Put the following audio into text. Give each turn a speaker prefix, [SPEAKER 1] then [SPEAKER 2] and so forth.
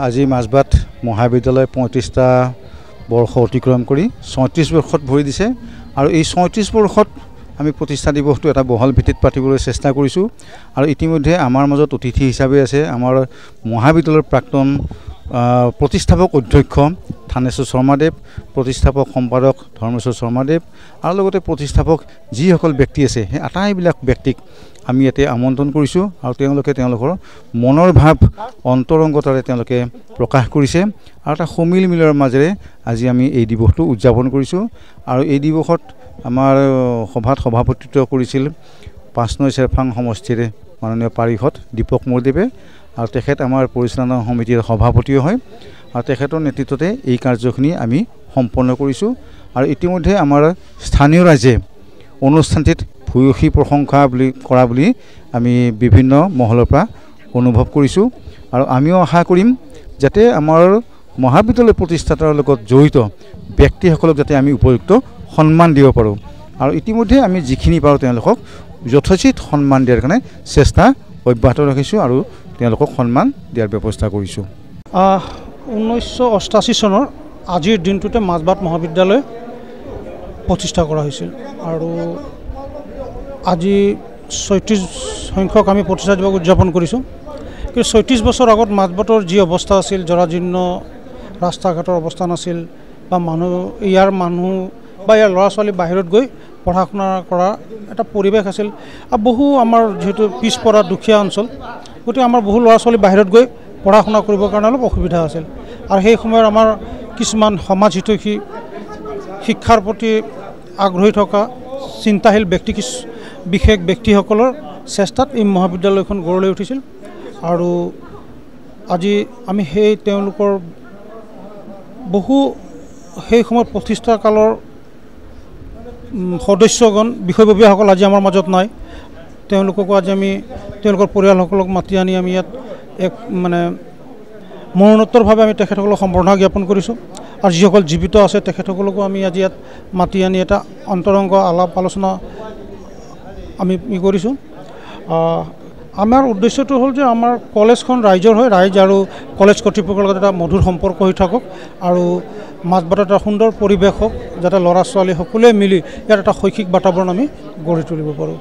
[SPEAKER 1] আজি মাজবাট মহাবিদ্যালয় ৩৫টা বৰ্ষ অতিক্ৰম কৰি ৩৬ বৰ্ষত ভৰি দিছে আৰু এই ৩৬ বৰ্ষত আমি প্ৰতিষ্ঠা দিৱসটো এটা বহল ভিত্তিত পাতিবলৈ চেষ্টা কৰিছোঁ আৰু ইতিমধ্যে আমাৰ মাজত অতিথি হিচাপে আছে আমাৰ মহাবিদ্যালয়ৰ প্ৰাক্তন প্ৰতিষ্ঠাপক অধ্যক্ষ থানেশ্বৰ শৰ্মাদেৱ, প্ৰতিষ্ঠাপক সম্পাদক ধৰ্মেশ্বৰ শৰ্মাদেৱ আৰু লগতে প্ৰতিষ্ঠাপক যিসকল ব্যক্তি আছে সেই আটাইবিলাক ব্যক্তিক আমি ইয়াতে আমন্ত্ৰণ কৰিছোঁ আৰু তেওঁলোকে তেওঁলোকৰ মনৰ ভাৱ অন্তৰংগতাৰে তেওঁলোকে প্ৰকাশ কৰিছে আৰু এটা সমিল মিলৰ মাজেৰে আজি আমি এই দিৱসটো উদযাপন কৰিছোঁ আৰু এই দিৱসত আমাৰ সভাত সভাপতিত্ব কৰিছিল ৫ নং চেৰফাং সমষ্টিৰ মাননীয় পাৰিষদ দীপক মুৰদেৱে আৰু তেখেত আমাৰ পৰিচালনা সমিতিৰ সভাপতিও হয় আৰু তেখেতৰ নেতৃত্বতে এই কাৰ্যখিনি আমি সম্পন্ন কৰিছোঁ আৰু ইতিমধ্যে আমাৰ স্থানীয় ৰাইজে অনুষ্ঠানটিত ভূয়সী প্ৰশংসা কৰা বুলি আমি বিভিন্ন মহলৰ পৰা অনুভৱ কৰিছোঁ আৰু আমিও আশা কৰিম যাতে আমাৰ মহাবিদ্যালয় প্ৰতিষ্ঠাতাৰ লগত জড়িত ব্যক্তিসকলক যাতে আমি উপযুক্ত সন্মান দিব পাৰোঁ আৰু ইতিমধ্যে আমি যিখিনি পাৰোঁ তেওঁলোকক যথোচিত সন্মান দিয়াৰ কাৰণে চেষ্টা অব্যাহত ৰাখিছোঁ আৰু তেওঁলোকক সন্মান দিয়াৰ ব্যৱস্থা কৰিছোঁ।
[SPEAKER 2] 1988 চনৰ আজিৰ দিনটোতে মাজবাট মহাবিদ্যালয় প্ৰতিষ্ঠা কৰা হৈছিল আৰু আজি ৩৬ সংখ্যক আমি প্ৰতিষ্ঠা দিৱস উদযাপন কৰিছোঁ। কিন্তু ৩৬ বছৰ আগত মাজবাটৰ যি অৱস্থা আছিল, জৰাজীৰ্ণ ৰাস্তা ঘাটৰ অৱস্থা নাছিল বা ইয়াৰ ল'ৰা ছোৱালী বাহিৰত গৈ পঢ়া শুনা কৰা এটা পৰিৱেশ আছিল আৰু বহু আমাৰ যিহেতু পিছপৰা দুখীয়া অঞ্চল, গতিকে আমাৰ বহু ল'ৰা ছোৱালী বাহিৰত গৈ পঢ়া শুনা কৰিবৰ কাৰণে অলপ অসুবিধা আছিল আৰু সেই সময়ত আমাৰ কিছুমান সমাজ হিতৈষী শিক্ষাৰ প্ৰতি আগ্ৰহী থকা চিন্তাশীল বিশেষ ব্যক্তিসকলৰ চেষ্টাত এই মহাবিদ্যালয়খন গঢ় লৈ উঠিছিল আৰু আজি আমি তেওঁলোকৰ বহু সেই সময়ত প্ৰতিষ্ঠা কালৰ সদস্যগণ বিষয়ববীয়াসকল আজি আমাৰ মাজত নাই। তেওঁলোককো আজি আমি তেওঁলোকৰ পৰিয়ালসকলক মাতি আনি আমি ইয়াত এক মৰণোত্তৰভাৱে আমি তেখেতসকলক সম্বৰ্ধনা জ্ঞাপন কৰিছোঁ আৰু যিসকল জীৱিত আছে তেখেতসকলকো আমি আজি ইয়াত মাতি আনি এটা অন্তৰংগ আলাপ আলোচনা আমি কৰিছোঁ। আমাৰ উদ্দেশ্যটো হ'ল যে আমাৰ কলেজখন ৰাইজৰ হয়, ৰাইজ আৰু কলেজ কৰ্তৃপক্ষৰ লগত এটা মধুৰ সম্পৰ্ক হৈ থাকক আৰু মাজবাটত এটা সুন্দৰ পৰিৱেশ হওক যাতে ল'ৰা ছোৱালী সকলোৱে মিলি ইয়াত এটা শৈক্ষিক বাতাবৰণ আমি গঢ়ি তুলিব পাৰোঁ।